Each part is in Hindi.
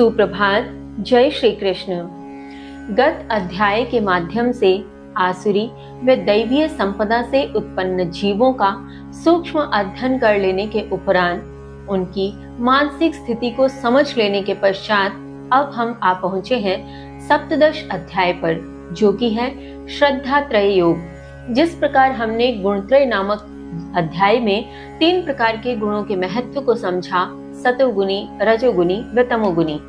सुप्रभात। जय श्री कृष्ण। गत अध्याय के माध्यम से आसुरी व दैवीय संपदा से उत्पन्न जीवों का सूक्ष्म अध्ययन कर लेने के उपरांत उनकी मानसिक स्थिति को समझ लेने के पश्चात अब हम आ पहुंचे हैं सप्तदश अध्याय पर, जो कि है श्रद्धा त्रय योग। जिस प्रकार हमने गुणत्रय नामक अध्याय में 3 प्रकार के गुणों के महत्व को समझा, सतोगुणी, रजोगुणी व तमोगुणी,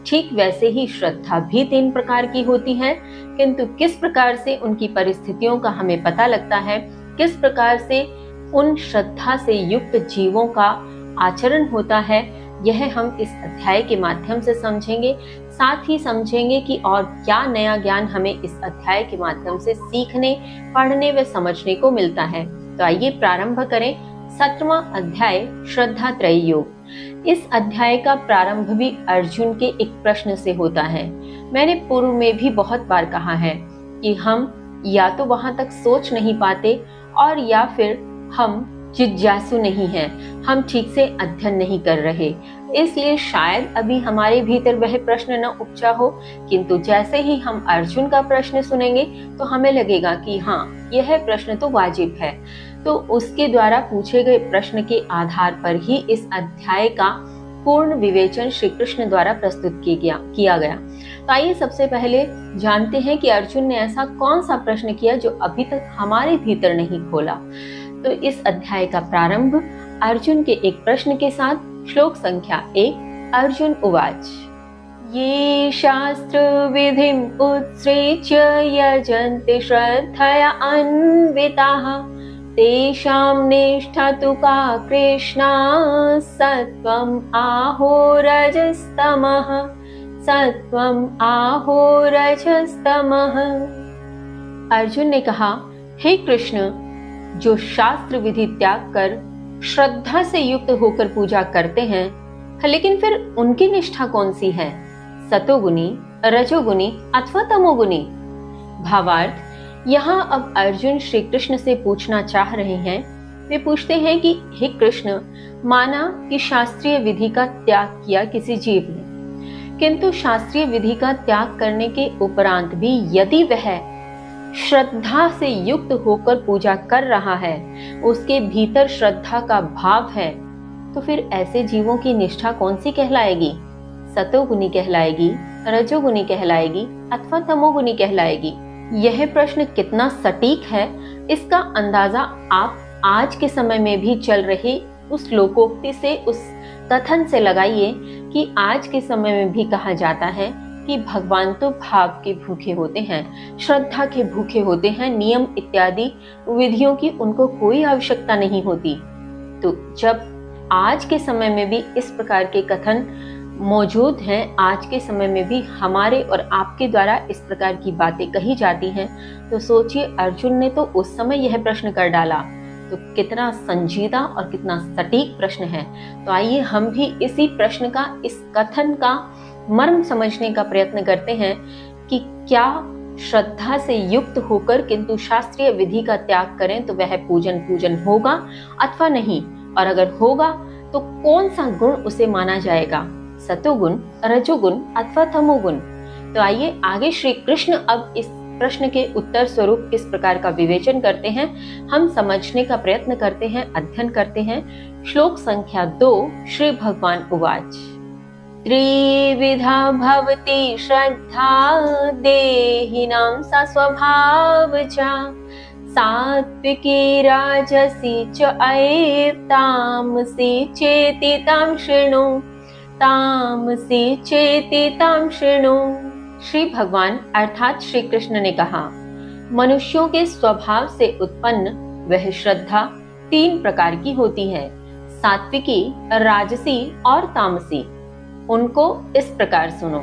ठीक वैसे ही श्रद्धा भी 3 प्रकार की होती है। किंतु किस प्रकार से उनकी परिस्थितियों का हमें पता लगता है, किस प्रकार से उन श्रद्धा से युक्त जीवों का आचरण होता है, यह हम इस अध्याय के माध्यम से समझेंगे। साथ ही समझेंगे कि और क्या नया ज्ञान हमें इस अध्याय के माध्यम से सीखने, पढ़ने व समझने को मिलता है। तो आइए प्रारंभ करें 7वां अध्याय श्रद्धा त्रय योग। इस अध्याय का प्रारंभ भी अर्जुन के एक प्रश्न से होता है। मैंने पूर्व में भी बहुत बार कहा है कि हम या तो वहां तक सोच नहीं पाते और या फिर हम जिज्ञासु नहीं हैं, हम ठीक से अध्ययन नहीं कर रहे, इसलिए शायद अभी हमारे भीतर वह प्रश्न न उपजा हो। किंतु जैसे ही हम अर्जुन का प्रश्न सुनेंगे तो हमें लगेगा कि हाँ, यह प्रश्न तो वाजिब है। तो उसके द्वारा पूछे गए प्रश्न के आधार पर ही इस अध्याय का पूर्ण विवेचन श्री कृष्ण द्वारा प्रस्तुत किया गया। तो आइए सबसे पहले जानते हैं कि अर्जुन ने ऐसा कौन सा प्रश्न किया जो अभी तक हमारे भीतर नहीं खोला। तो इस अध्याय का प्रारंभ अर्जुन के एक प्रश्न के साथ, श्लोक संख्या 1। अर्जुन उवाच, ये शास्त्र विधिम उत्सृज्य यजन्ते श्रद्धया अन्विताः तेषां निष्ठा तु का कृष्णा सत्वं आहो रजस्तमः सत्वं आहो रजस्तमः। अर्जुन ने कहा, हे कृष्ण, जो शास्त्र विधि त्याग कर श्रद्धा से युक्त होकर पूजा करते हैं, लेकिन फिर उनकी निष्ठा कौन सी है, सतोगुनी, रजोगुनी अथवा तमोगुनी? भावार्थ, यहाँ अब अर्जुन श्री कृष्ण से पूछना चाह रहे हैं। वे पूछते हैं कि हे कृष्ण, माना कि शास्त्रीय विधि का त्याग किया किसी जीव ने, किंतु शास्त्रीय विधि का त्याग करने के उपरांत भी यदि वह श्रद्धा से युक्त होकर पूजा कर रहा है, उसके भीतर श्रद्धा का भाव है, तो फिर ऐसे जीवों की निष्ठा कौन सी कहलाएगी? सतोगुनी कहलाएगी, रजोगुनी कहलाएगी अथवा तमोगुनी कहलाएगी? यह प्रश्न कितना सटीक है, इसका अंदाजा आप आज के समय में भी चल रहे उस लोकोक्ति से, उस कथन से लगाइए कि आज के समय में भी कहा जाता है कि भगवान तो भाव के भूखे होते हैं, श्रद्धा के भूखे होते हैं, नियम इत्यादि विधियों की उनको कोई आवश्यकता नहीं होती। तो जब आज के समय में भी इस प्रकार के कथन मौजूद हैं, आज के समय में भी हमारे और आपके द्वारा इस प्रकार की बातें कही जाती हैं, तो सोचिए अर्जुन ने तो उस समय यह प्रश्न कर डाला, तो कितना संजीदा और कितना सटीक प्रश्न है। तो आइए हम भी इसी प्रश्न का, इस कथन का मर्म समझने का प्रयत्न करते हैं कि क्या श्रद्धा से युक्त होकर किंतु शास्त्रीय विधि का त्याग करें तो वह पूजन होगा अथवा नहीं, और अगर होगा तो कौन सा गुण उसे माना जाएगा, सतोगुण, रजोगुण अथवा तमोगुण? तो आइए आगे श्री कृष्ण अब इस प्रश्न के उत्तर स्वरूप किस प्रकार का विवेचन करते हैं, हम समझने का प्रयत्न करते हैं, अध्ययन करते हैं। श्लोक संख्या 2। श्री भगवान उवाच, त्रिविधा भवति श्रद्धा देहिनां सा स्वभावजा सात्विकी राजसी च एव तामसी चेति तां शृणु तामसी चेति तां शृणु। श्री भगवान अर्थात श्री कृष्ण ने कहा, मनुष्यों के स्वभाव से उत्पन्न वह श्रद्धा 3 प्रकार की होती है, सात्विकी, राजसी और तामसी। उनको इस प्रकार सुनो।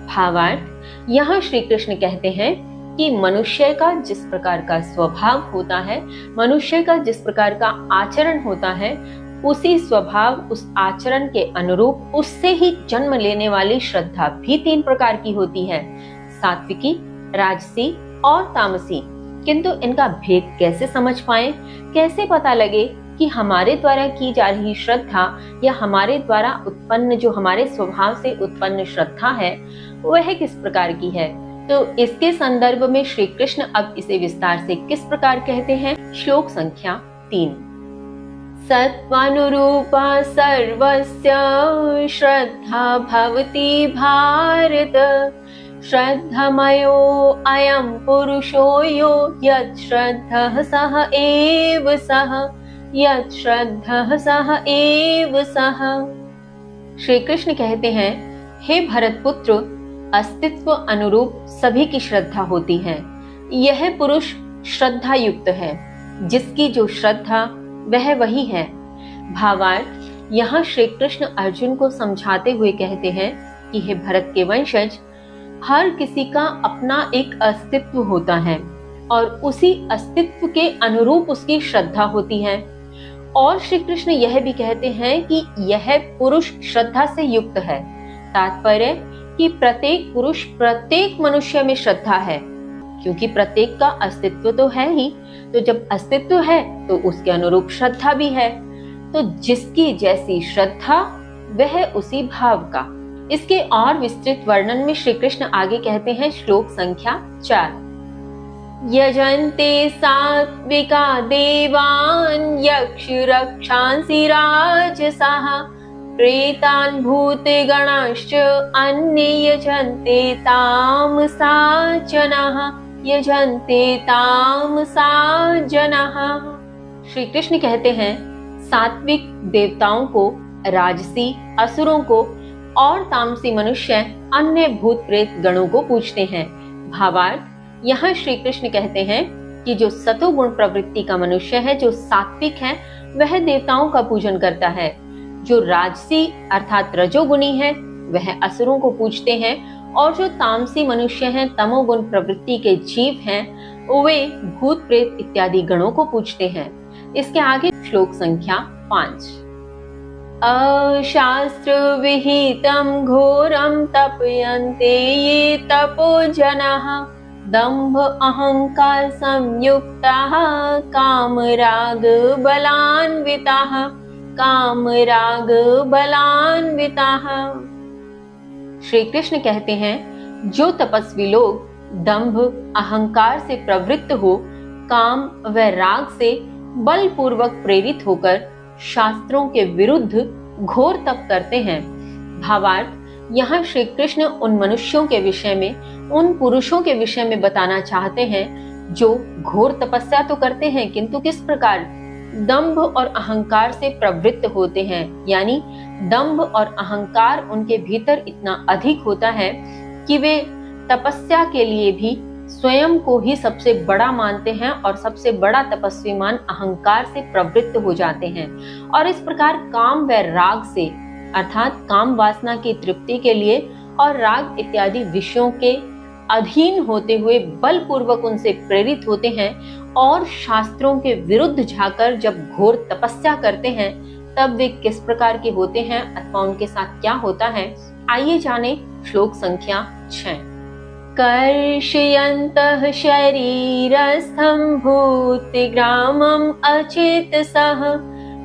भावार्थ, यहाँ श्री कृष्ण कहते हैं कि मनुष्य का जिस प्रकार का स्वभाव होता है, मनुष्य का जिस प्रकार का आचरण होता है, उसी स्वभाव, उस आचरण के अनुरूप उससे ही जन्म लेने वाली श्रद्धा भी 3 प्रकार की होती है, सात्विकी, राजसी और तामसी। किंतु इनका भेद कैसे समझ पाएं, कैसे पता लगे कि हमारे द्वारा की जा रही श्रद्धा या हमारे द्वारा उत्पन्न जो हमारे स्वभाव से उत्पन्न श्रद्धा है वह किस प्रकार की है। तो इसके संदर्भ में श्री कृष्ण अब इसे विस्तार से किस प्रकार कहते हैं। श्लोक संख्या 3। सत्वानुरूपा सर्वस्य श्रद्धा भवति भारत, श्रद्धमयो अयं पुरुषो यो यत् श्रद्धः सः एव सः, यत् श्रद्धः सः एव सः। श्री कृष्ण कहते हैं, हे भरत पुत्र, अस्तित्व अनुरूप सभी की श्रद्धा होती है। यह पुरुष श्रद्धा युक्त है, जिसकी जो श्रद्धा वह वही है। भावार्थ, यहाँ श्री कृष्ण अर्जुन को समझाते हुए कहते हैं कि हे भरत के वंशज, हर किसी का अपना एक अस्तित्व होता है और उसी अस्तित्व के अनुरूप उसकी श्रद्धा होती है। और श्री कृष्ण यह भी कहते हैं कि यह पुरुष श्रद्धा से युक्त है। तात्पर्य कि प्रत्येक पुरुष प्रत्येक मनुष्य में श्रद्धा है, क्योंकि प्रत्येक का अस्तित्व तो है ही। तो जब अस्तित्व है तो उसके अनुरूप श्रद्धा भी है। तो जिसकी जैसी श्रद्धा वह उसी भाव का। इसके और विस्तृत वर्णन में श्री कृष्ण आगे कहते हैं। श्लोक संख्या 4। यजन्ते सात्विका देवान् यक्ष रक्षांसि राजसाः, प्रेतान् भूतगणाश्च अन्ये यजन्ते तामसा जनाः, यजन्ते तामसा जनाः। श्री कृष्ण कहते हैं, सात्विक देवताओं को, राजसी असुरों को और तामसी मनुष्य अन्य भूत प्रेत गणों को पूजते हैं। भावार्थ, यहाँ श्री कृष्ण कहते हैं कि जो सतोगुण प्रवृत्ति का मनुष्य है, जो सात्विक है, वह देवताओं का पूजन करता है। जो राजसी अर्थात रजोगुणी है वह असुरों को पूजते हैं, और जो तामसी मनुष्य हैं, तमोगुण प्रवृत्ति के जीव हैं, वे भूत प्रेत इत्यादि गणों को पूजते हैं। इसके आगे श्लोक संख्या 5। अशास्त्र विहितं घोरं तपयन्ते ये तपो जनाः, दंभ अहंकार संयुक्ताः कामराग बलान्विताः, कामराग बलान्विताः। श्री कृष्ण कहते हैं, जो तपस्वी लोग दंभ अहंकार से प्रवृत्त हो, काम व राग से बलपूर्वक प्रेरित होकर शास्त्रों के विरुद्ध घोर तप करते हैं। भावार्थ, यहाँ श्री कृष्ण उन मनुष्यों के विषय में, उन पुरुषों के विषय में बताना चाहते हैं जो घोर तपस्या तो करते हैं, किंतु किस प्रकार? दंभ और अहंकार से प्रवृत्त होते हैं। यानी दंभ और अहंकार उनके भीतर इतना अधिक होता है कि वे तपस्या के लिए भी स्वयं को ही सबसे बड़ा मानते हैं और सबसे बड़ा तपस्वी मान अहंकार से प्रवृत्त हो जाते हैं। और इस प्रकार काम व राग से अर्थात काम वासना की तृप्ति के लिए और राग इत्यादि विषयों के अधीन होते हुए बलपूर्वक उनसे प्रेरित होते हैं और शास्त्रों के विरुद्ध जाकर जब घोर तपस्या करते हैं तब वे किस प्रकार के होते हैं अथवा उनके साथ क्या होता है। आइए जाने श्लोक संख्या 6। कर्षयन्तः शरीरस्थं भूतिग्रामम् अचेतसः,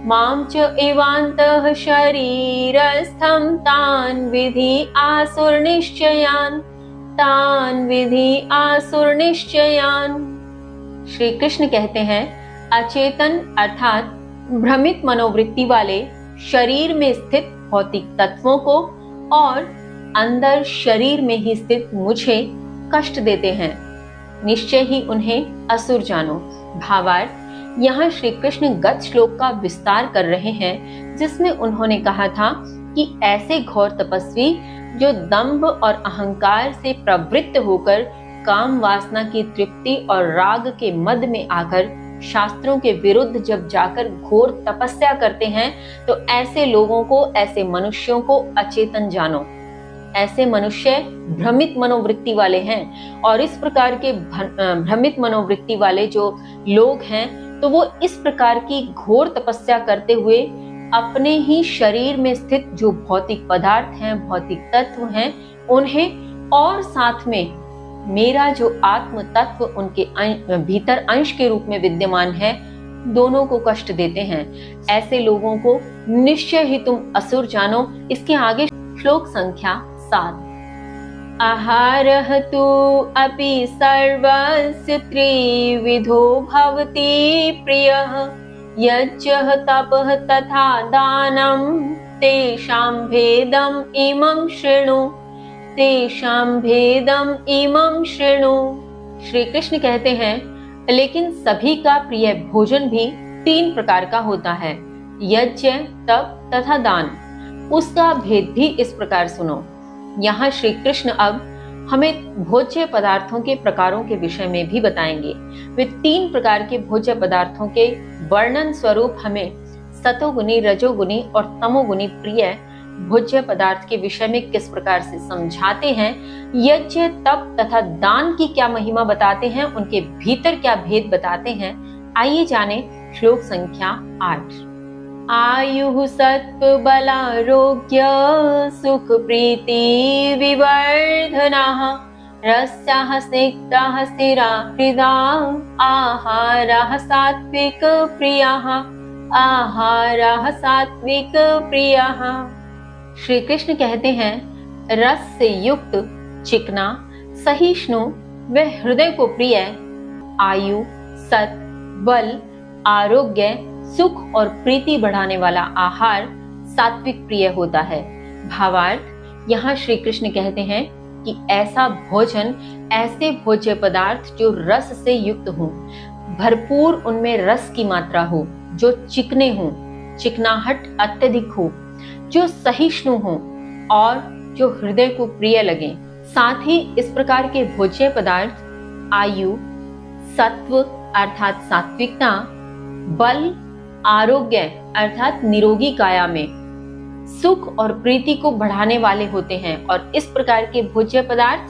मां च एवान्तः शरीरस्थं तान् विधि आसुरनिश्चयान्, तान् विधि आसुरनिश्चयान्। श्री कृष्ण कहते हैं, अचेतन अर्थात भ्रमित मनोवृत्ति वाले शरीर में स्थित भौतिक तत्वों को और अंदर शरीर में ही स्थित मुझे कष्ट देते हैं, निश्चय ही उन्हें असुर जानो। भावार्थ, यहाँ श्री कृष्ण गत श्लोक का विस्तार कर रहे हैं, जिसमें उन्होंने कहा था कि ऐसे घोर तपस्वी जो दंभ और अहंकार से प्रवृत्त होकर काम वासना की तृप्ति और राग के मद में आकर शास्त्रों के विरुद्ध जब जाकर घोर तपस्या करते हैं, तो ऐसे लोगों को, ऐसे मनुष्यों को अचेतन जानो। ऐसे मनुष्य भ्रमित मनोवृत्ति वाले हैं और इस प्रकार के भ्रमित मनोवृत्ति वाले जो लोग हैं, तो वो इस प्रकार की घोर तपस्या करते हुए अपने ही शरीर में स्थित जो भौतिक पदार्थ हैं, भौतिक तत्व हैं, उन्हें और साथ में मेरा जो आत्म तत्व उनके भीतर अंश के रूप में विद्यमान है, दोनों को कष्ट देते हैं। ऐसे लोगों को निश्चय ही तुम असुर जानो। इसके आगे श्लोक संख्या 7। आहारः तु अपि सर्वस्य त्रिविधो भवति प्रियः यज्ञः तपः तथा दानं तेषां भेदम् इमं शृणु तेषां भेदम् इमं शृणु। श्री कृष्ण कहते हैं, लेकिन सभी का प्रिय भोजन भी 3 प्रकार का होता है, यज्ञ, तप तथा दान। उसका भेद भी इस प्रकार सुनो। यहाँ श्री कृष्ण अब हमें भोज्य पदार्थों के प्रकारों के विषय में भी बताएंगे। वे 3 प्रकार के भोज्य पदार्थों के वर्णन स्वरूप हमें सतोगुनी, रजोगुनी और तमोगुनी प्रिय भोज्य पदार्थ के विषय में किस प्रकार से समझाते हैं, यज्ञ, तप तथा दान की क्या महिमा बताते हैं, उनके भीतर क्या भेद बताते हैं। आइए जाने श्लोक संख्या 8। आयुः सत्व बलारोग्य सुख प्रीति विवर्धनः रस्याः स्निग्धाः स्थिरा हृदा आहारः सात्विक प्रियः आहारः सात्विक प्रियः। श्री कृष्ण कहते हैं, रस से युक्त, चिकना, सहिष्णु व हृदय को प्रिय, आयु, सत, बल, आरोग्य, सुख और प्रीति बढ़ाने वाला आहार सात्विक प्रिय होता है। भावार्थ, यहाँ श्री कृष्ण कहते हैं कि ऐसा भोजन, ऐसे भोज्य पदार्थ जो रस से युक्त हो, भरपूर उनमें रस की मात्रा हो, जो चिकने हो, चिकनाहट अत्यधिक हो, जो सहिष्णु हो और जो हृदय को प्रिय लगे। साथ ही इस प्रकार के भोज्य पदार्थ आयु, सत्व अर्थात सात्विकता, बल, आरोग्य अर्थात निरोगी काया में, सुख और प्रीति को बढ़ाने वाले होते हैं और इस प्रकार के भोज्य पदार्थ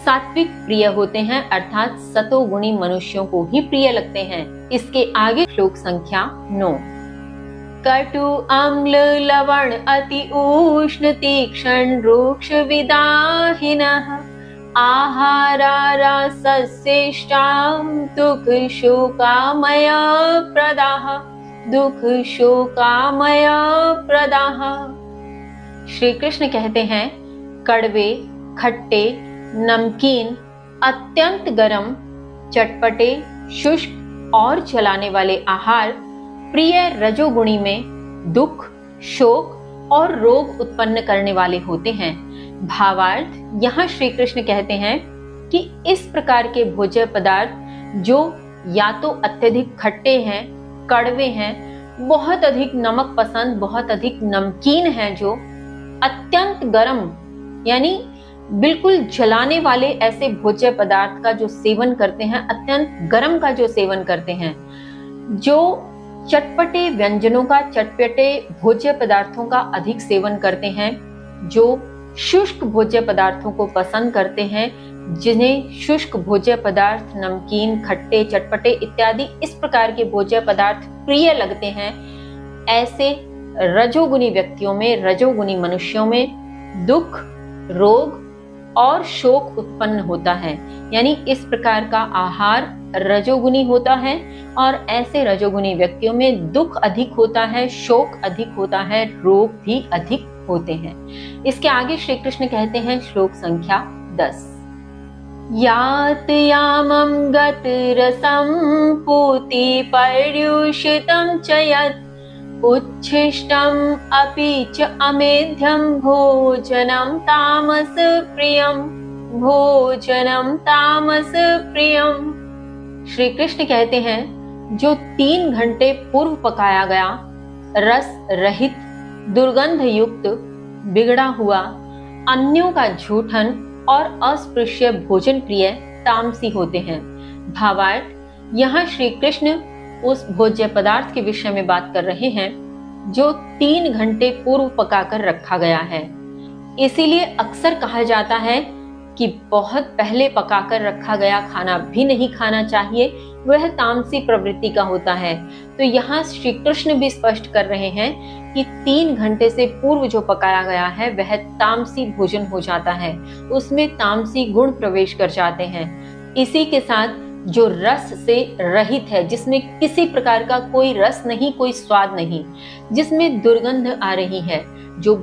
सात्विक प्रिय होते हैं अर्थात सतोगुणी मनुष्यों को ही प्रिय लगते हैं। इसके आगे श्लोक संख्या 9। कटु अम्ल लवण अति उष्ण तीक्ष्ण रुक्ष विदाहिनः आहारा रसस्येष्टां दुःख शोकामय प्रदाः दुःख शोकामय प्रदाः। श्री कृष्ण कहते हैं, कड़वे, खट्टे, नमकीन, अत्यंत गर्म, चटपटे, शुष्क और जलाने वाले आहार प्रिय रजोगुणी में दुख, शोक और रोग उत्पन्न करने वाले होते हैं। भावार्थ, यहाँ श्री कृष्ण कहते हैं कि इस प्रकार के भोज्य पदार्थ जो या तो अत्यधिक खट्टे हैं, कड़वे हैं, बहुत अधिक नमक पसंद, बहुत अधिक नमकीन हैं, जो अत्यंत गर्म यानी बिल्कुल जलाने वाले ऐसे भोज्य पदार्थ का जो सेवन करते हैं, अत्यंत गर्म का जो सेवन करते हैं, जो चटपटे व्यंजनों का, चटपटे भोज्य पदार्थों का अधिक सेवन करते हैं, जो शुष्क भोज्य पदार्थों को पसंद करते हैं, जिन्हें शुष्क भोज्य पदार्थ, नमकीन, खट्टे, चटपटे इत्यादि इस प्रकार के भोज्य पदार्थ प्रिय लगते हैं, ऐसे रजोगुनी व्यक्तियों में, रजोगुनी मनुष्यों में दुख, रोग और शोक उत्पन्न होता है। यानी इस प्रकार का आहार रजोगुनी होता है और ऐसे रजोगुनी व्यक्तियों में दुख अधिक होता है, शोक अधिक होता है, रोग भी अधिक होते हैं। इसके आगे श्री कृष्ण कहते हैं श्लोक संख्या 10। यात यामं गत रसं पूति पर्युषितं च यत् उच्छिष्टम् अपि च अमेध्यं भोजनं तामस प्रियं भोजनं तामस प्रियं। श्री कृष्ण कहते हैं, जो 3 घंटे पूर्व पकाया गया, रस रहित, दुर्गंध युक्त, बिगड़ा हुआ, अन्यों का झूठन और अस्पृश्य भोजन प्रिय तामसी होते हैं। भावार्थ, यहाँ श्री कृष्ण उस भोज्य पदार्थ के विषय में बात कर रहे हैं जो 3 घंटे पूर्व पकाकर रखा गया है। इसीलिए अक्सर कहा जाता है कि बहुत पहले पकाकर रखा गया खाना भी नहीं खाना चाहिए, वह तामसी प्रवृत्ति का होता है। तो यहाँ श्री कृष्ण भी स्पष्ट कर रहे हैं कि 3 घंटे से पूर्व जो पकाया गया है वह तामसी भोजन हो जाता है, उसमें तामसी गुण प्रवेश कर जाते हैं। इसी के साथ जो रस से रहित है, जिसमें किसी प्रकार का कोई रस नहीं, कोई स्वाद नहीं, जिसमें दुर्गंध आ रही है, जो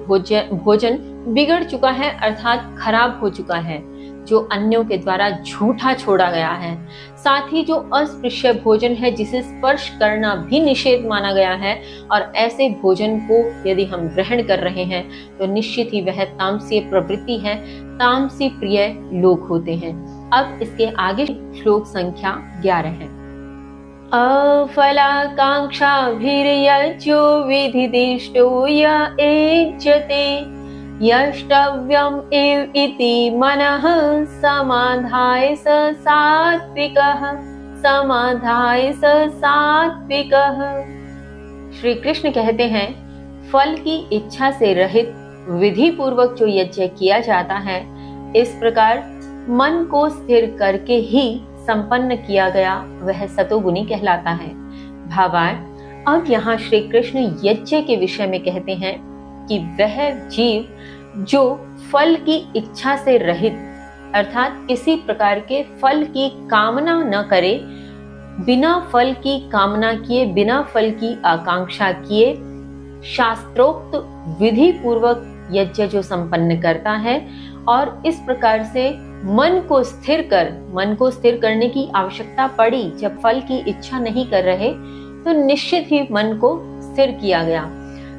भोजन बिगड़ चुका है अर्थात खराब हो चुका है, जो अन्यों के द्वारा झूठा छोड़ा गया है, साथ ही जो अस्पृश्य भोजन है जिसे स्पर्श करना भी निषेध माना गया है, और ऐसे भोजन को यदि हम ग्रहण कर रहे हैं तो निश्चित ही वह तामसीय प्रवृत्ति है, तामसी प्रिय लोग होते हैं। अब इसके आगे श्लोक संख्या 11 है। अफलाकांक्षाभिर्यज्यो विधिदिष्टो य एज्यते यष्टव्यम् एव इति मनः समाधाय स सात्विकः। श्री कृष्ण कहते हैं, फल की इच्छा से रहित विधि पूर्वक जो यज्ञ किया जाता है, इस प्रकार मन को स्थिर करके ही संपन्न किया गया वह सतोगुनी कहलाता है। भावार्थ, अब यहाँ श्री कृष्ण यज्ञ के विषय में कहते हैं कि वह जीव जो फल की इच्छा से रहित अर्थात किसी प्रकार के फल की कामना न करे, बिना फल की कामना किए, बिना फल की आकांक्षा किए, शास्त्रोक्त विधि पूर्वक यज्ञ जो संपन्न करता है, और इस प्रकार से मन को स्थिर करने की आवश्यकता पड़ी जब फल की इच्छा नहीं कर रहे, तो निश्चित ही मन को स्थिर किया गया।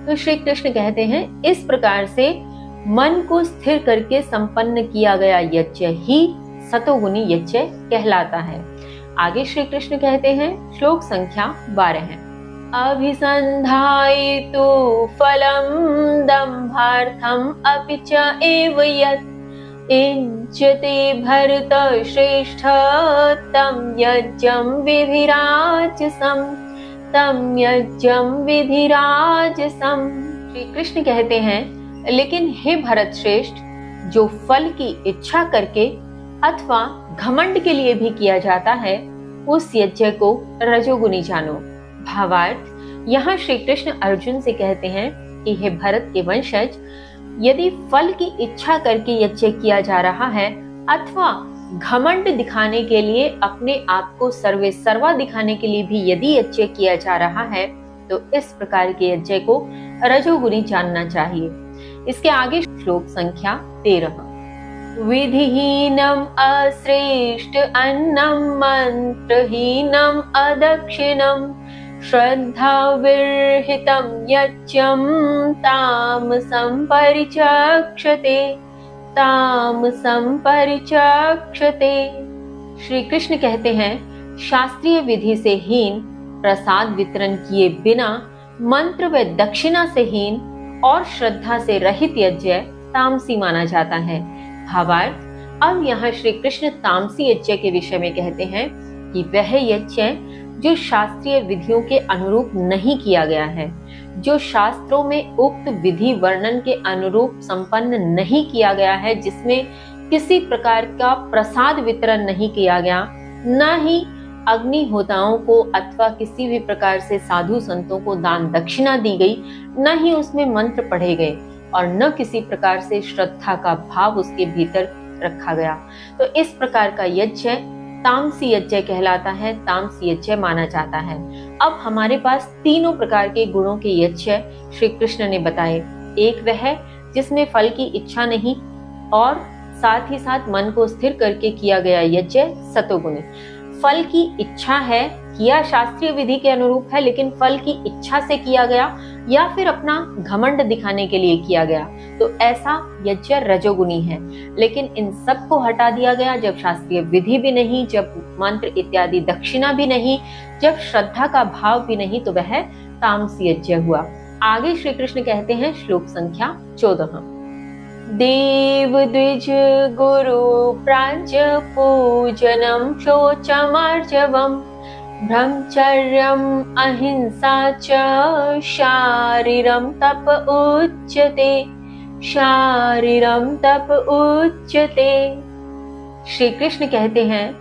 तो श्री कृष्ण कहते हैं, इस प्रकार से मन को स्थिर करके संपन्न किया गया यज्ञ ही सतोगुनी यज्ञ कहलाता है। आगे श्री कृष्ण कहते हैं, श्लोक संख्या 12 है। अभिसंधाय तु फलम दम्भार्थम अपि च एव यत् इज्जते भरत श्रेष्ठ तं यज्ञं विधिराजसम्। श्री कृष्ण कहते हैं, लेकिन हे भरत श्रेष्ठ, जो फल की इच्छा करके अथवा घमंड के लिए भी किया जाता है, उस यज्ञ को रजोगुनी जानो। भावार्थ, यहाँ श्री कृष्ण अर्जुन से कहते हैं कि हे भरत के वंशज, यदि फल की इच्छा करके यज्ञ किया जा रहा है अथवा घमंड दिखाने के लिए, अपने आप को सर्वे सर्वा दिखाने के लिए भी यदि यज्ञ किया जा रहा है, तो इस प्रकार के यज्ञ को रजोगुनी जानना चाहिए। इसके आगे श्लोक संख्या 13। विधिहीनम अश्रेष्ठ अन्नम मंत्रहीनम अदक्षिणम श्रद्धा विरहितम यज्ञम तामसं परिचक्षते। श्री कृष्ण कहते हैं, शास्त्रीय विधि से हीन, प्रसाद वितरण किए बिना, मंत्र व दक्षिणा से हीन और श्रद्धा से रहित यज्ञ तामसी माना जाता है। भावार्थ, अब यहाँ श्री कृष्ण तामसी यज्ञ के विषय में कहते हैं कि वह यज्ञ जो शास्त्रीय विधियों के अनुरूप नहीं किया गया है, जो शास्त्रों में उक्त विधि वर्णन के अनुरूप संपन्न नहीं किया गया है, जिसमें किसी प्रकार का प्रसाद वितरण नहीं किया गया, न ही अग्निहोताओं को अथवा किसी भी प्रकार से साधु संतों को दान दक्षिणा दी गई, न ही उसमें मंत्र पढ़े गए, और न किसी प्रकार से श्रद्धा का भाव उसके भीतर रखा गया, तो इस प्रकार का यज्ञ तामसी यज्ञ कहलाता है, तामसी यज्ञ माना जाता है। अब हमारे पास तीनों प्रकार के गुणों के यज्ञ श्री कृष्ण ने बताए। एक वह जिसमें फल की इच्छा नहीं और साथ ही साथ मन को स्थिर करके किया गया यज्ञ सतोगुणी। फल की इच्छा है, किया शास्त्रीय विधि के अनुरूप है, लेकिन फल की इच्छा से किया गया या फिर अपना घमंड दिखाने के लिए किया गया, तो ऐसा यज्ञ रजोगुनी है। लेकिन इन सब को हटा दिया गया जब शास्त्रीय विधि भी नहीं, जब मंत्र इत्यादि दक्षिणा भी नहीं, जब श्रद्धा का भाव भी नहीं, तो वह तामसी यज्ञ हुआ। आगे श्री कृष्ण कहते हैं, श्लोक संख्या 14। देव द्विज गुरु प्राज्य पूजनम शोचमार्जवम ब्रह्मचर्यम अहिंसा च शारीरम तप उच्यते। श्री कृष्ण कहते हैं,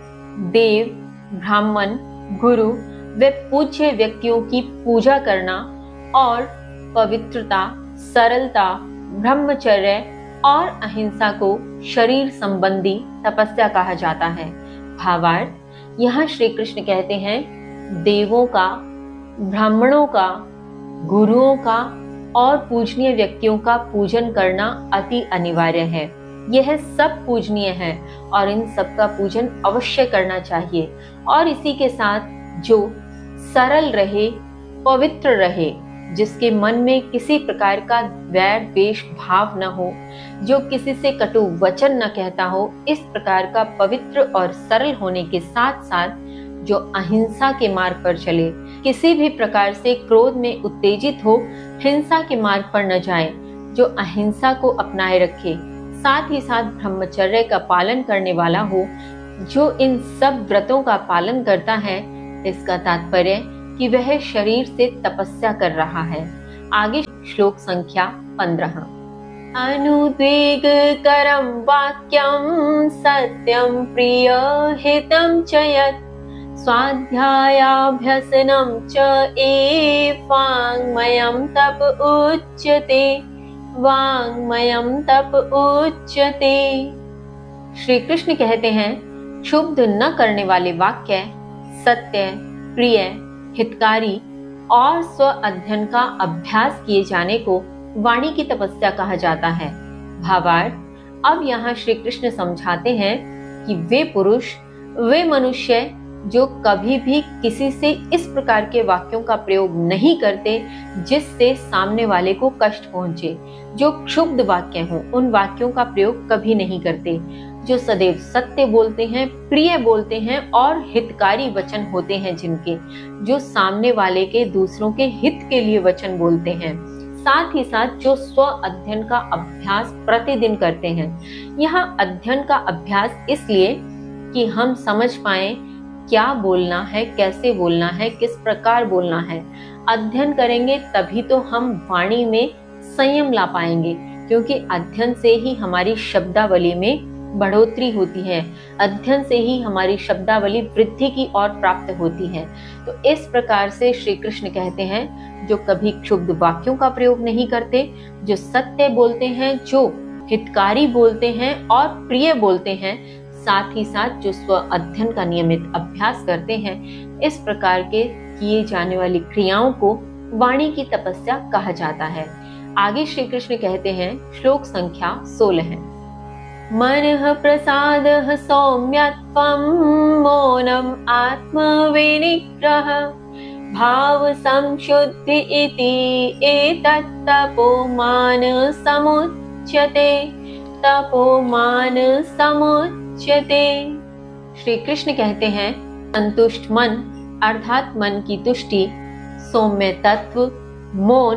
देव, ब्राह्मण, गुरु व पूज्य व्यक्तियों की पूजा करना और पवित्रता, सरलता, ब्रह्मचर्य और अहिंसा को शरीर संबंधी तपस्या कहा जाता है। भावार्थ, यहाँ श्री कृष्ण कहते हैं देवों का, ब्राह्मणों का, गुरुओं का और पूजनीय व्यक्तियों का पूजन करना अति अनिवार्य है। यह सब पूजनीय है और इन सब का पूजन अवश्य करना चाहिए। और इसी के साथ जो सरल रहे, पवित्र रहे, जिसके मन में किसी प्रकार का वैर द्वेष भाव न हो, जो किसी से कटु वचन न कहता हो, इस प्रकार का पवित्र और सरल होने के साथ साथ जो अहिंसा के मार्ग पर चले, किसी भी प्रकार से क्रोध में उत्तेजित हो, हिंसा के मार्ग पर न जाए, जो अहिंसा को अपनाए रखे, साथ ही साथ ब्रह्मचर्य का पालन करने वाला हो, जो इन सब व्रतों का पालन करता है, इसका तात्पर्य कि वह शरीर से तपस्या कर रहा है। आगे श्लोक संख्या 15। अनुद्वेग करम वाक्यम सत्यम प्रिय हितम च यत् स्वाध्यायाभ्यसनं च वाङ्मयं तप उच्यते, वाङ्मयं तप उच्यते। श्री कृष्ण कहते हैं क्षुब्ध न करने वाले वाक्य, सत्य, प्रिय, हितकारी और स्व अध्ययन का अभ्यास किए जाने को वाणी की तपस्या कहा जाता है। भावार्थ, अब यहाँ श्री कृष्ण समझाते हैं कि वे पुरुष, वे मनुष्य जो कभी भी किसी से इस प्रकार के वाक्यों का प्रयोग नहीं करते जिससे सामने वाले को कष्ट पहुंचे, जो क्षुब्ध वाक्य हों, उन वाक्यों का प्रयोग कभी नहीं करते, जो सदैव सत्य बोलते हैं, प्रिय बोलते हैं और हितकारी वचन होते हैं, जिनके जो सामने वाले के दूसरों के हित के लिए वचन बोलते हैं, साथ ही साथ जो स्व अध्ययन का अभ्यास प्रतिदिन करते हैं। यहाँ अध्ययन का अभ्यास इसलिए कि हम समझ पाए क्या बोलना है, कैसे बोलना है, किस प्रकार बोलना है। अध्ययन करेंगे तभी तो हम वाणी में संयम ला पाएंगे, क्योंकि अध्ययन से ही हमारी शब्दावली में बढ़ोतरी होती है, अध्ययन से ही हमारी शब्दावली वृद्धि की ओर प्राप्त होती है। तो इस प्रकार से श्री कृष्ण कहते हैं जो कभी क्षुब्ध वाक्यों का प्रयोग नहीं करते, जो सत्य बोलते हैं, जो हितकारी बोलते हैं और प्रिय बोलते हैं, साथ ही साथ जो स्व अध्ययन का नियमित अभ्यास करते हैं, इस प्रकार के किए जाने वाली क्रियाओं को वाणी की तपस्या कहा जाता है। आगे श्री कृष्ण कहते हैं श्लोक संख्या 16। मनः प्रसादः सौम्यत्वं मौनम् आत्मविनिग्रह भाव संशुद्धि इति एतत् तपोमान समुच्यते, तपोमान समुच्यते। श्री कृष्ण कहते हैं संतुष्ट मन अर्थात मन की तुष्टि, सौम्य तत्व, मौन,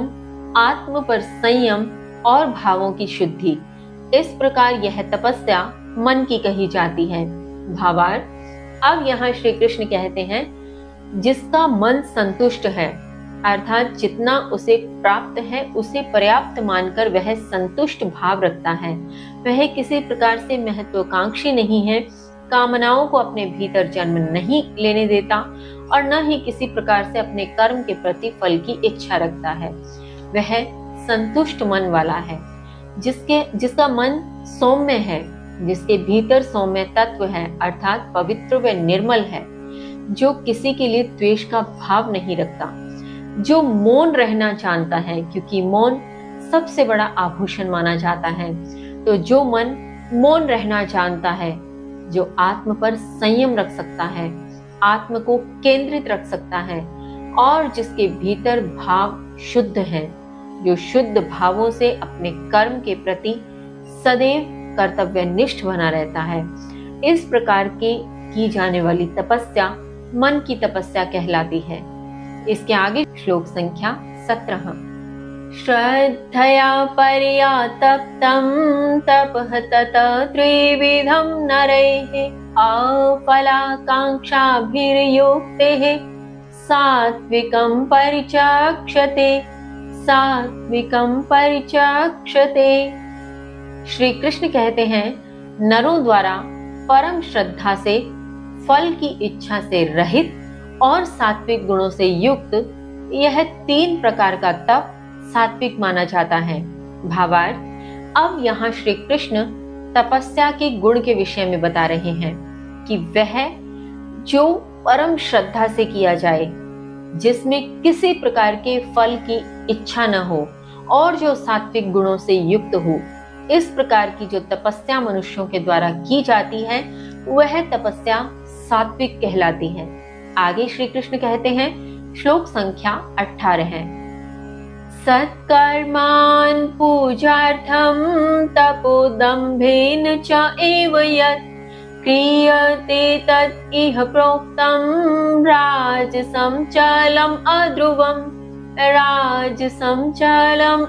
आत्म पर संयम और भावों की शुद्धि, इस प्रकार यह तपस्या मन की कही जाती है। भावार्थ, अब यहाँ श्री कृष्ण कहते हैं जिसका मन संतुष्ट है अर्थात जितना उसे प्राप्त है उसे पर्याप्त मानकर वह संतुष्ट भाव रखता है, वह किसी प्रकार से महत्वाकांक्षी नहीं है, कामनाओं को अपने भीतर जन्म नहीं लेने देता और न ही किसी प्रकार से अपने कर्म के प्रति फल की इच्छा रखता है। वह संतुष्ट मन वाला है, जिसका मन सौम्य है, जिसके भीतर सौम्य तत्व है अर्थात पवित्र व निर्मल है, जो किसी के लिए द्वेष का भाव नहीं रखता, जो मौन रहना जानता है, क्योंकि मौन सबसे बड़ा आभूषण माना जाता है। तो जो मन मौन रहना जानता है, जो आत्म पर संयम रख सकता है, आत्म को केंद्रित रख सकता है और जिसके भीतर भाव शुद्ध है, जो शुद्ध भावों से अपने कर्म के प्रति सदैव कर्तव्यनिष्ठ बना रहता है, इस प्रकार की जाने वाली तपस्या मन की तपस्या कहलाती है। इसके आगे श्लोक संख्या 17। श्रद्धया पर्या तप्तं तपः तत त्रिविधं नरैः अफलाकांक्षाभिर्युक्तेः सात्विकं परिचक्षते, सात्विकं परिचक्षते। श्री कृष्ण कहते हैं नरों द्वारा परम श्रद्धा से, फल की इच्छा से रहित और सात्विक गुणों से युक्त यह 3 प्रकार का तप सात्विक माना जाता है। भावार्थ, अब यहाँ श्री कृष्ण तपस्या के गुण के विषय में बता रहे हैं कि वह जो परम श्रद्धा से किया जाए, जिसमें किसी प्रकार के फल की इच्छा न हो और जो सात्विक गुणों से युक्त हो। इस प्रकार की जो तपस्या मनुष्यों के द्वारा की जाती है वह तपस्या सात्विक कहलाती है। आगे श्री कृष्ण कहते हैं, श्लोक संख्या 18 है, सत्कर्मान् पूजार्थं तपोदम्भेन च एव यत् क्रियते तत् इह प्रोक्तं राजसं चलम्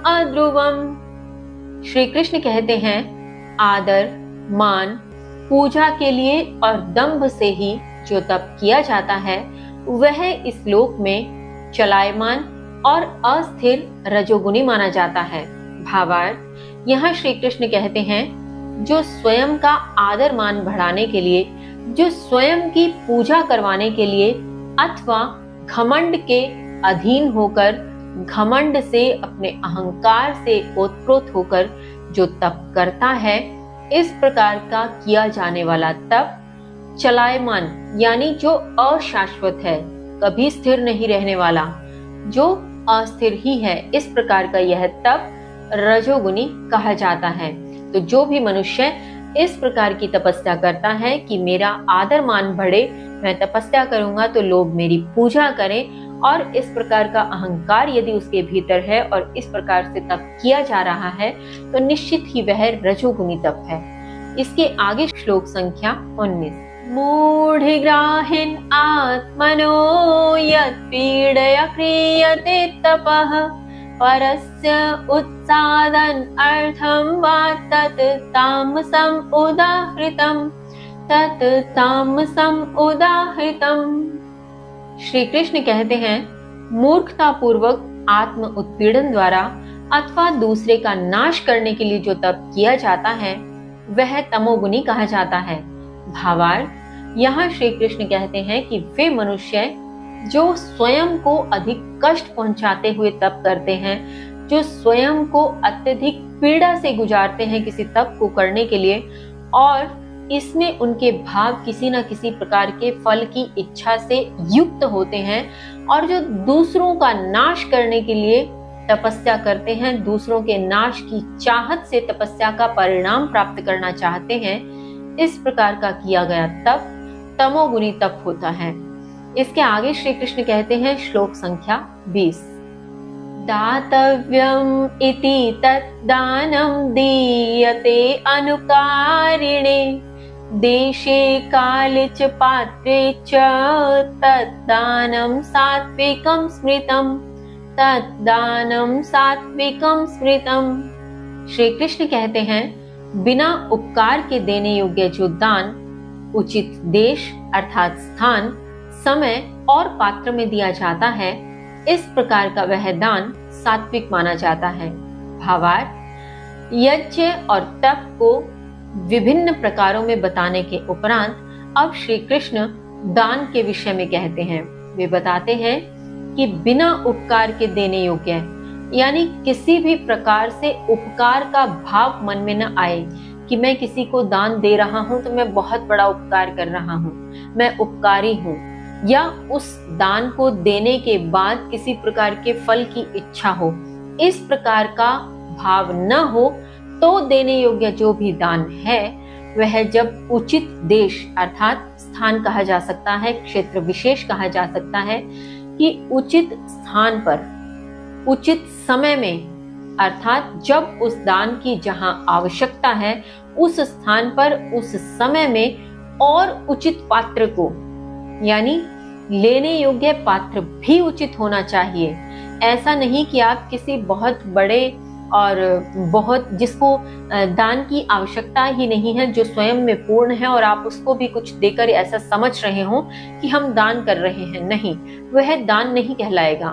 अध्रुवम्। श्री कृष्ण कहते हैं, आदर, मान, पूजा के लिए और दंभ से ही जो तप किया जाता है वह इस लोक में चलायमान और अस्थिर रजोगुणी माना जाता है। भावार्थ, यहाँ श्री कृष्ण कहते हैं, जो स्वयं का आदर मान बढ़ाने के लिए, जो स्वयं की पूजा करवाने के लिए अथवा घमंड के अधीन होकर, घमंड से, अपने अहंकार से ओतप्रोत होकर जो तप करता है, इस प्रकार का किया जाने वाला तप चलायमान यानी जो अशाश्वत है, कभी स्थिर नहीं रहने वाला, जो अस्थिर ही है, इस प्रकार का यह तप रजोगुणी कहा जाता है। तो जो भी मनुष्य इस प्रकार की तपस्या करता है कि मेरा आदर मान बढ़े, मैं तपस्या करूंगा तो लोग मेरी पूजा करें, और इस प्रकार का अहंकार यदि उसके भीतर है और इस प्रकार से तप किया जा रहा है तो निश्चित ही वह रजोगुणी तप है। इसके आगे श्लोक संख्या 19, मूढ़िग्राहिन् आत्मनो यत् पीडया क्रियते तपः परस्य उत्सादन् अर्थं वा तत् तामसम् उदाहृतम्। श्री कृष्ण कहते हैं, मूर्खता पूर्वक आत्म उत्पीड़न द्वारा अथवा दूसरे का नाश करने के लिए जो तप किया जाता है वह तमोगुणी कहा जाता है। भावार्थ, यहाँ श्री कृष्ण कहते हैं कि वे मनुष्य जो स्वयं को अधिक कष्ट पहुंचाते हुए तप करते हैं, जो स्वयं को अत्यधिक पीड़ा से गुजारते हैं किसी तप को करने के लिए, और इसमें उनके भाव किसी न किसी प्रकार के फल की इच्छा से युक्त होते हैं, और जो दूसरों का नाश करने के लिए तपस्या करते हैं, दूसरों के नाश की चाहत से तपस्या का परिणाम प्राप्त करना चाहते हैं, इस प्रकार का किया गया तप तमोगुणी तप होता है। इसके आगे श्री कृष्ण कहते हैं, श्लोक संख्या 20, दातव्यम् इति तत् दानं दीयते अनुकारिणे देशे काले च पात्रे च तद्दानं सात्विकं स्मृतम्। श्री कृष्ण कहते हैं, बिना उपकार के देने योग्य जो दान उचित देश अर्थात स्थान, समय और पात्र में दिया जाता है, इस प्रकार का वह दान सात्विक माना जाता है। भावार्थ, यज्ञ और तप को विभिन्न प्रकारों में बताने के उपरांत अब श्री कृष्ण दान के विषय में कहते हैं। वे बताते हैं कि बिना उपकार के देने योग्य, यानी किसी भी प्रकार से उपकार का भाव मन में न आए कि मैं किसी को दान दे रहा हूं तो मैं बहुत बड़ा उपकार कर रहा हूं, मैं उपकारी हूं, या उस दान को देने के बाद किसी प्रकार के फल की इच्छा हो, इस प्रकार का भाव न हो तो देने योग्य जो भी दान है वह जब उचित देश अर्थात स्थान कहा जा सकता है, क्षेत्र विशेष कहा जा सकता है, कि उचित स्थान पर उचित समय में अर्थात जब उस दान की जहां आवश्यकता है उस स्थान पर उस समय में, और उचित पात्र को यानी लेने योग्य पात्र भी उचित होना चाहिए। ऐसा नहीं कि आप किसी बहुत बड़े और बहुत जिसको दान की आवश्यकता ही नहीं है, जो स्वयं में पूर्ण है, और आप उसको भी कुछ देकर ऐसा समझ रहे हो कि हम दान कर रहे हैं। नहीं, वह दान नहीं कहलाएगा।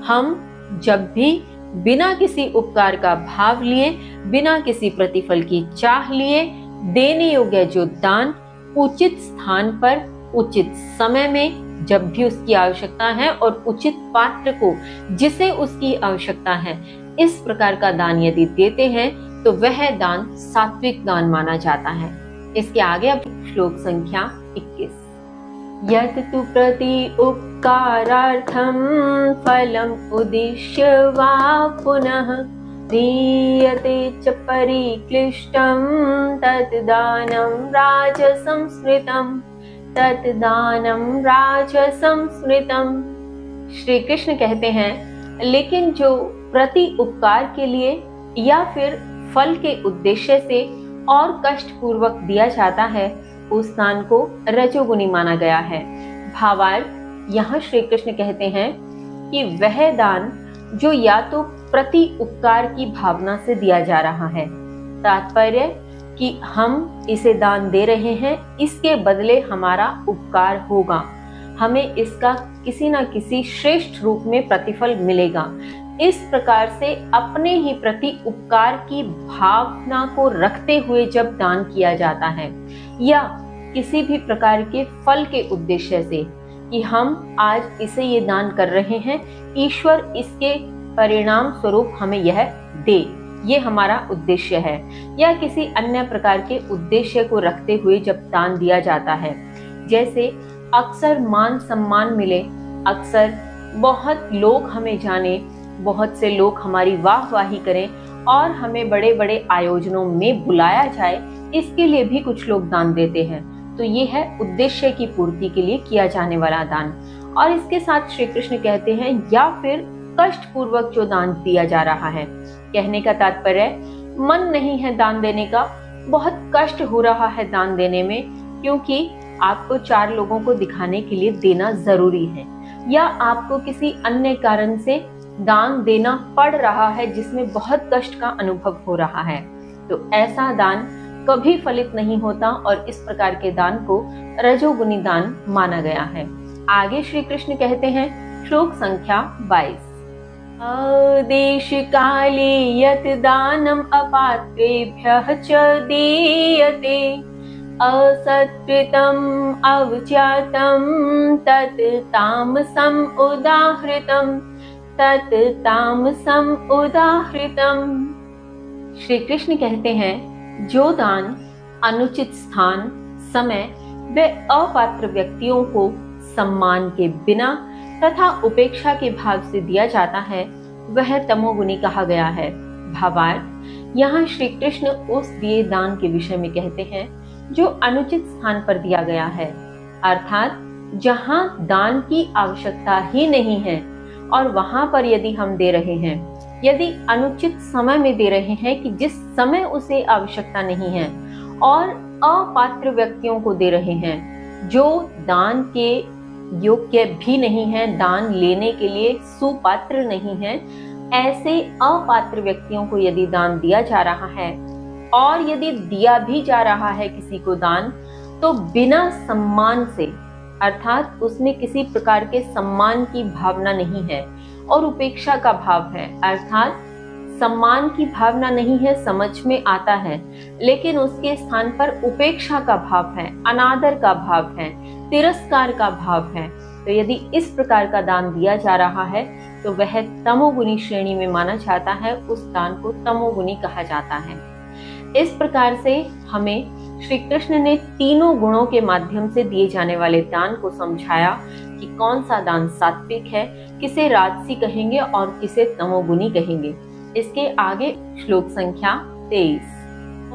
हम जब भी बिना किसी उपकार का भाव लिए, बिना किसी प्रतिफल की चाह लिए देने योग्य जो दान उचित स्थान पर उचित समय में जब भी उसकी आवश्यकता है और उचित पात्र को जिसे उसकी आवश्यकता है, इस प्रकार का दान यदि देते हैं तो वह दान सात्विक दान माना जाता है। इसके आगे अब श्लोक संख्या 21, यत् तु प्रति उपकारार्थं फलम् उद्दिश्य वा पुनः दीयते च परिक्लिष्टं तत् दानं राजसंस्मृतम्, तत् दानं राजसंस्मृतम्। श्री कृष्ण कहते हैं, लेकिन जो प्रति उपकार के लिए या फिर फल के उद्देश्य से और कष्ट पूर्वक दिया जाता है, उस दान को रजोगुनी माना गया है। भावार्थ, यहाँ श्री कृष्ण कहते हैं कि वह दान जो या तो प्रति उपकार की भावना से दिया जा रहा है, तात्पर्य कि हम इसे दान दे रहे हैं, इसके बदले हमारा उपकार होगा, हमें इसका किसी न किसी श्रेष्ठ रूप में प्रतिफल मिलेगा। इस प्रकार से अपने ही प्रति उपकार की भावना को रखते हुए जब दान किया जाता है, या किसी भी प्रकार के फल के उद्देश्य से कि हम आज इसे ये दान कर रहे हैं, ईश्वर इसके परिणाम स्वरूप हमें यह दे, ये हमारा उद्देश्य है, या किसी अन्य प्रकार के उद्देश्य को रखते हुए जब दान दिया जाता है, जैसे अक्सर मान सम्मान मिले, अक्सर बहुत लोग हमें जाने, बहुत से लोग हमारी वाहवाही करें और हमें बड़े बड़े आयोजनों में बुलाया जाए, इसके लिए भी कुछ लोग दान देते हैं। तो ये है उद्देश्य की पूर्ति के लिए किया जाने वाला दान। और इसके साथ श्री कृष्ण कहते हैं, या फिर कष्ट पूर्वक जो दान दिया जा रहा है। कहने का तात्पर्य, मन नहीं है दान देने का, बहुत कष्ट हो रहा है दान देने में, क्योंकि आपको 4 लोगों को दिखाने के लिए देना जरूरी है, या आपको किसी अन्य कारण से दान देना पड़ रहा है जिसमें बहुत कष्ट का अनुभव हो रहा है, तो ऐसा दान कभी फलित नहीं होता और इस प्रकार के दान को रजोगुनी दान माना गया है। आगे श्री कृष्ण कहते हैं, श्लोक संख्या 22, अदेश काले यत् दानम अपात्रेभ्यः च दीयते असत्कृतम् अवज्ञातं तत् तामसम् उदाहृतम्, तत् तामसम् उदाहृतम्। श्री कृष्ण कहते हैं, जो दान अनुचित स्थान, समय व अपात्र व्यक्तियों को सम्मान के बिना तथा उपेक्षा के भाव से दिया जाता है, वह तमोगुनी कहा गया है। भावार्थ, यहाँ श्री कृष्ण उस दिए दान के विषय में कहते हैं जो अनुचित स्थान पर दिया गया है, अर्थात जहाँ दान की आवश्यकता ही नहीं है और वहां पर यदि हम दे रहे हैं, यदि अनुचित समय में दे रहे हैं कि जिस समय उसे आवश्यकता नहीं है, और अपात्र व्यक्तियों को दे रहे हैं जो दान के योग्य भी नहीं है, दान लेने के लिए सुपात्र नहीं है, ऐसे अपात्र व्यक्तियों को यदि दान दिया जा रहा है, और यदि दिया भी जा रहा है किसी को दान, तो बिना सम्मान से, अर्थात उसमें किसी प्रकार के सम्मान की भावना नहीं है और उपेक्षा का भाव है, अर्थात सम्मान की भावना नहीं है, समझ में आता है, लेकिन उसके स्थान पर उपेक्षा का भाव है, अनादर का भाव है, तिरस्कार का भाव है। तो यदि इस प्रकार का दान दिया जा रहा है तो वह तमोगुनी श्रेणी में माना जाता है, उस दान को तमोगुनी कहा जाता है। इस प्रकार से हमें श्री कृष्ण ने तीनों गुणों के माध्यम से दिए जाने वाले दान को समझाया कि कौन सा दान सात्विक है, किसे राजसी कहेंगे और किसे तमोगुनी कहेंगे। इसके आगे श्लोक संख्या 23,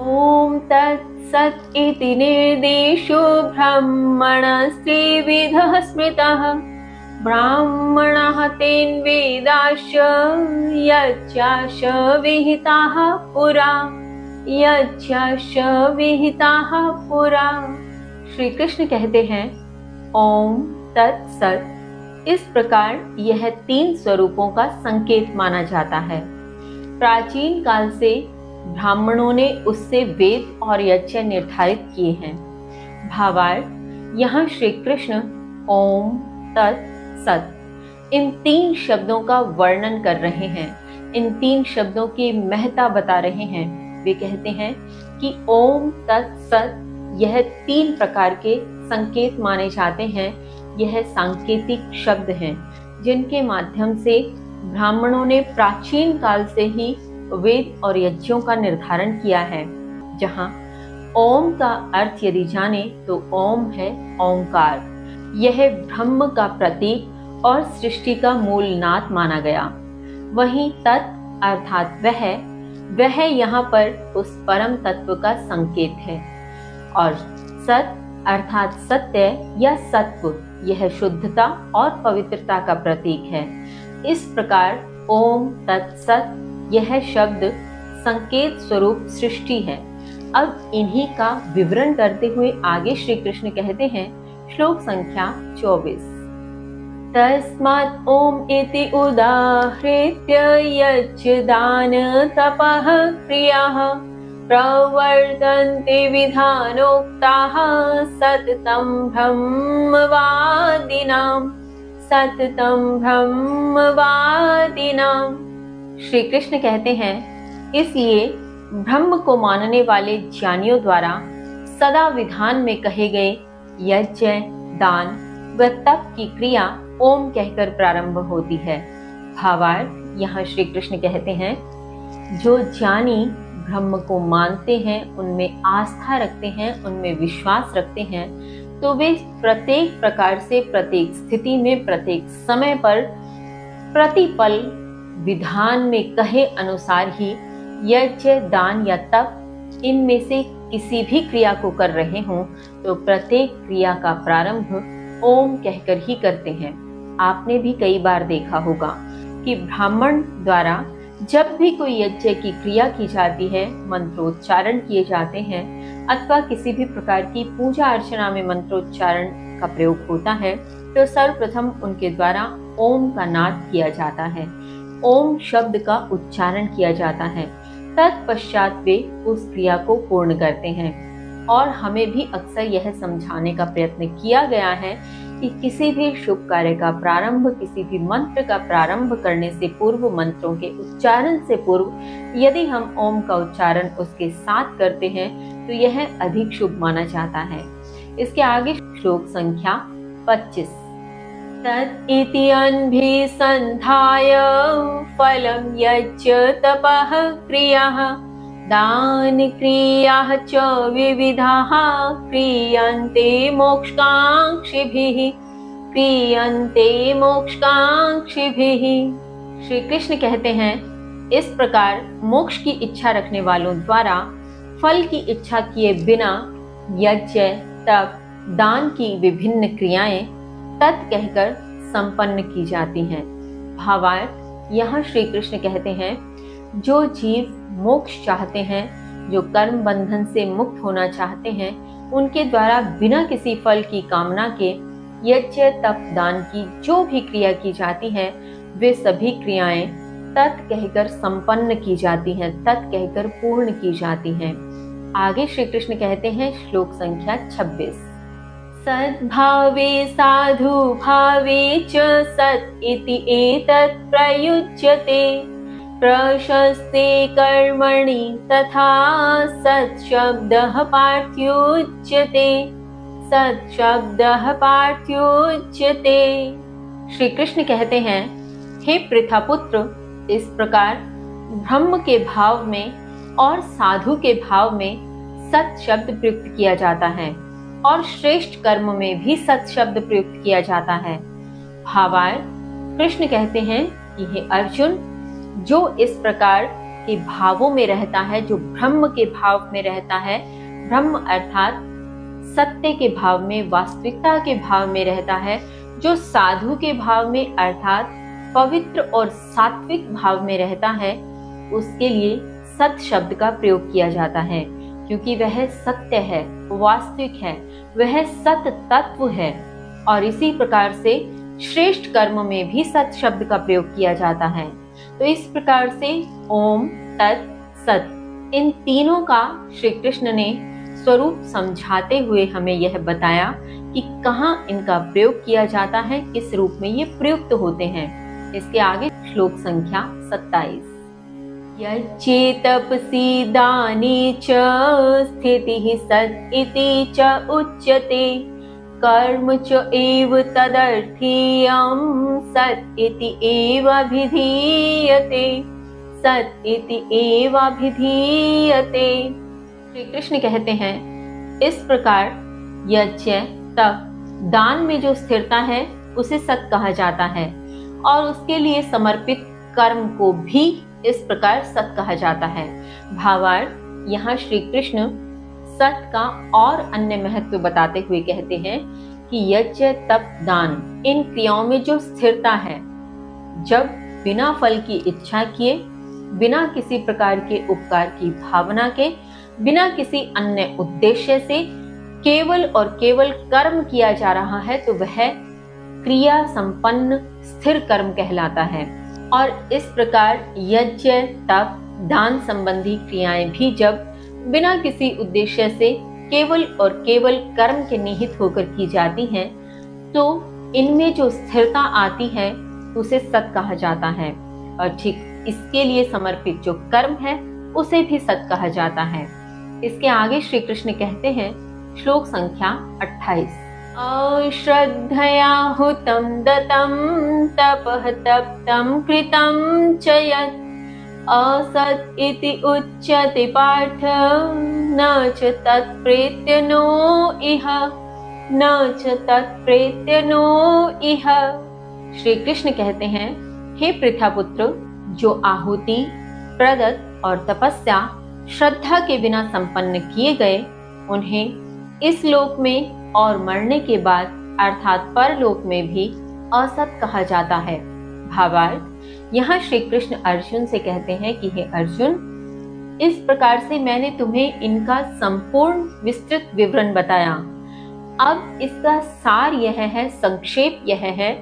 ओम तत्सत् इति निर्देशो ब्राह्मणस्त्रिविधः स्मृतः ब्राह्मणः तेन वेदाश्च यच्चाश विहिताः पुरा, यच्चाश विहिताः पुरा। श्री कृष्ण कहते हैं, ओम तत्सत्, इस प्रकार यह 3 स्वरूपों का संकेत माना जाता है। प्राचीन काल से ब्राह्मणों ने उससे वेद और यज्ञ निर्धारित किए हैं। भावार्थ, यहाँ श्री कृष्ण ओम तत्सत् इन 3 शब्दों का वर्णन कर रहे हैं, इन 3 शब्दों की महत्ता बता रहे हैं। वे कहते हैं कि ओम तत्सत् यह 3 प्रकार के संकेत माने जाते हैं। यह सांकेतिक शब्द हैं जिनके माध्यम से ब्राह्मणों ने प्राचीन काल से ही वेद और यज्ञों का निर्धारण किया है। जहाँ ओम का अर्थ यदि जाने तो ओम है ओंकार, यह ब्रह्म का प्रतीक और सृष्टि का मूल नाद माना गया। वहीं तत् अर्थात वह यहाँ पर उस परम तत्व का संकेत है, और सत अर्थात सत्य या सत्व यह शुद्धता और पवित्रता का प्रतीक है। इस प्रकार ओम तत्सत यह शब्द संकेत स्वरूप सृष्टि है। अब इन्हीं का विवरण करते हुए आगे श्री कृष्ण कहते हैं, श्लोक संख्या 24। तस्मात् ओम इति उदाहृत्य यच्च दान तपः क्रियाः प्रवर्तन्ते विधानोक्ताः सततं ब्रह्मवादिनां। श्री कृष्ण कहते हैं, इसलिए ब्रह्म को मानने वाले ज्ञानियों द्वारा सदा विधान में कहे गए यज्ञ, दान व तप की क्रिया ओम कहकर प्रारंभ होती है। भावार्थ यहाँ श्री कृष्ण कहते हैं, जो ज्ञानी ब्रह्म को मानते हैं, उनमें आस्था रखते हैं, उनमें विश्वास रखते हैं, तो वे प्रत्येक प्रकार से प्रत्येक स्थिति में प्रत्येक समय पर प्रतिपल विधान में कहे अनुसार ही यज्ञ, दान या तप इनमें से किसी भी क्रिया को कर रहे हों तो प्रत्येक क्रिया का प्रारंभ ओम कहकर ही करते हैं। आपने भी कई बार देखा होगा कि ब्राह्मण द्वारा जब भी कोई यज्ञ की क्रिया की जाती है, मंत्रोच्चारण किए जाते हैं, अथवा किसी भी प्रकार की पूजा अर्चना में मंत्रोच्चारण का प्रयोग होता है, तो सर्वप्रथम उनके द्वारा ओम का नाद किया जाता है, ओम शब्द का उच्चारण किया जाता है। तत्पश्चात वे उस क्रिया को पूर्ण करते हैं। और हमें भी अक्सर यह समझाने का प्रयत्न किया गया है कि किसी भी शुभ कार्य का प्रारंभ, किसी भी मंत्र का प्रारंभ करने से पूर्व, मंत्रों के उच्चारण से पूर्व यदि हम ओम का उच्चारण उसके साथ करते हैं तो यह अधिक शुभ माना जाता है। इसके आगे श्लोक संख्या 25। तत् इति अन्भिसन्धाय फलं यज्ञ तपः क्रियाः दान क्रियाः च विविधाः क्रियन्ते मोक्षकांक्षिभिः। श्री कृष्ण कहते हैं, इस प्रकार मोक्ष की इच्छा रखने वालों द्वारा फल की इच्छा किए बिना यज्ञ, तप, दान की विभिन्न क्रियाएं तत् कहकर संपन्न की जाती हैं। भावार्थ यहाँ श्री कृष्ण कहते हैं, जो जीव मोक्ष चाहते हैं, जो कर्म बंधन से मुक्त होना चाहते हैं, उनके द्वारा बिना किसी फल की कामना के यज्ञ, तप, दान की जो भी क्रिया की जाती है, वे सभी क्रियाएं तत् कहकर संपन्न की जाती हैं, तत् कहकर पूर्ण की जाती हैं। आगे श्री कृष्ण कहते हैं, श्लोक संख्या 26। सद्भावे साधु भावे च सत् इति एतत् प्रयुज्यते प्रशस्ते कर्मणि तथा सत् शब्दः पार्थ्योच्यते। श्री कृष्ण कहते हैं, हे पृथापुत्र, इस प्रकार ब्रह्म के भाव में और साधु के भाव में सत् शब्द प्रयुक्त किया जाता है और श्रेष्ठ कर्म में भी सत् शब्द प्रयुक्त किया जाता है। भावार्थ कृष्ण कहते हैं कि हे अर्जुन, जो इस प्रकार के भावों में रहता है, जो ब्रह्म के भाव में रहता है, ब्रह्म अर्थात सत्य के भाव में, वास्तविकता के भाव में रहता है, जो साधु के भाव में अर्थात पवित्र और सात्विक भाव में रहता है, उसके लिए सत शब्द का प्रयोग किया जाता है, क्योंकि वह सत्य है, वास्तविक है, वह सत तत्व है। और इसी प्रकार से श्रेष्ठ कर्म में भी सत शब्द का प्रयोग किया जाता है। तो इस प्रकार से ओम, तत्, सत इन तीनों का श्री कृष्ण ने स्वरूप समझाते हुए हमें यह बताया कि कहाँ इनका प्रयोग किया जाता है, किस रूप में ये प्रयुक्त होते हैं। इसके आगे श्लोक संख्या 27। यज्ञे तपसि दाने च स्थितिः सत् इति च उच्यते कर्म च एव तदर्थीयं सत् इति एव अभिधीयते। श्री कृष्ण कहते हैं, इस प्रकार यज्ञ, तप, दान में जो स्थिरता है उसे सत कहा जाता है और उसके लिए समर्पित कर्म को भी इस प्रकार सत कहा जाता है। भावार्थ, यहाँ श्री कृष्ण सत का और अन्य महत्व बताते हुए कहते हैं कि यज्ञ, तप, दान, इन क्रियाओं में जो स्थिरता है, जब बिना फल की इच्छा किए, बिना किसी प्रकार के उपकार की भावना के, बिना किसी अन्य उद्देश्य से केवल और केवल कर्म किया जा रहा है, तो वह क्रिया संपन्न स्थिर कर्म कहलाता है। और इस प्रकार यज्ञ, तप, दान संबंधी क्रियाएं भी जब बिना किसी उद्देश्य से केवल और केवल कर्म के निहित होकर की जाती हैं, तो इनमें जो स्थिरता आती है उसे सत कहा जाता है। और ठीक इसके लिए समर्पित जो कर्म है उसे भी सत कहा जाता है। इसके आगे श्री कृष्ण कहते हैं, श्लोक संख्या 28, अश्रद्धया हुतं दतं तपः तप्तं कृतं च यत् असत् इति उच्यते पार्थ न च तत्प्रेत्य नो इह, न च तत्प्रेत्य नो इह। श्री कृष्ण कहते हैं, हे पृथापुत्र, जो आहुति, प्रदत्त और तपस्या श्रद्धा के बिना संपन्न किए गए, उन्हें इस लोक में और मरने के बाद अर्थात परलोक में भी असत कहा जाता है। भावार्थ, यहाँ श्री कृष्ण अर्जुन से कहते हैं कि हे अर्जुन, इस प्रकार से मैंने तुम्हें इनका संपूर्ण विस्तृत विवरण बताया। अब इसका सार यह है, संक्षेप यह है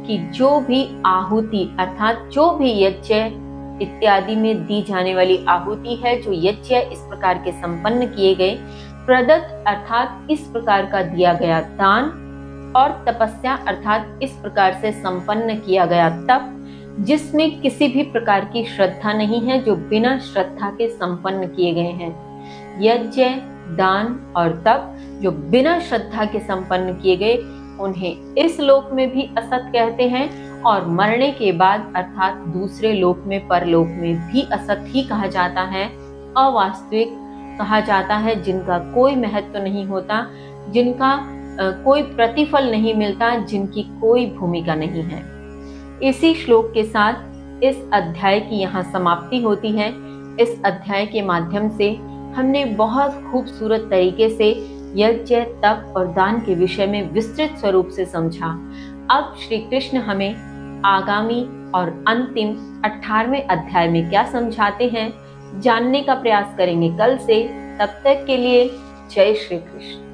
कि जो भी आहुति अर्थात जो भी यज्ञ इत्यादि में दी जाने वाली आहुति है, जो यज्ञ इस प्रकार के संपन्न किए गए, प्रदत्त अर्थात इस प्रकार का दिया गया दान, और तपस्या अर्थात इस प्रकार से संपन्न किया गया तप, जिसमें किसी भी प्रकार की श्रद्धा नहीं है, जो बिना श्रद्धा के संपन्न किए गए हैं। यज्ञ, दान और तप जो बिना श्रद्धा के संपन्न किए गए, उन्हें इस लोक में भी असत कहते हैं और मरने के बाद अर्थात दूसरे लोक में, परलोक में भी असत ही कहा जाता है, अवास्तविक कहा जाता है, जिनका कोई महत्व नहीं होता, जिनका कोई प्रतिफल नहीं मिलता, जिनकी कोई भूमिका नहीं है। इसी श्लोक के साथ इस अध्याय की यहाँ समाप्ति होती है। इस अध्याय के माध्यम से हमने बहुत खूबसूरत तरीके से यज्ञ, तप और दान के विषय में विस्तृत स्वरूप से समझा। अब श्री कृष्ण हमें आगामी और अंतिम 18वें अध्याय में क्या समझाते हैं, जानने का प्रयास करेंगे कल से। तब तक के लिए जय श्री कृष्ण।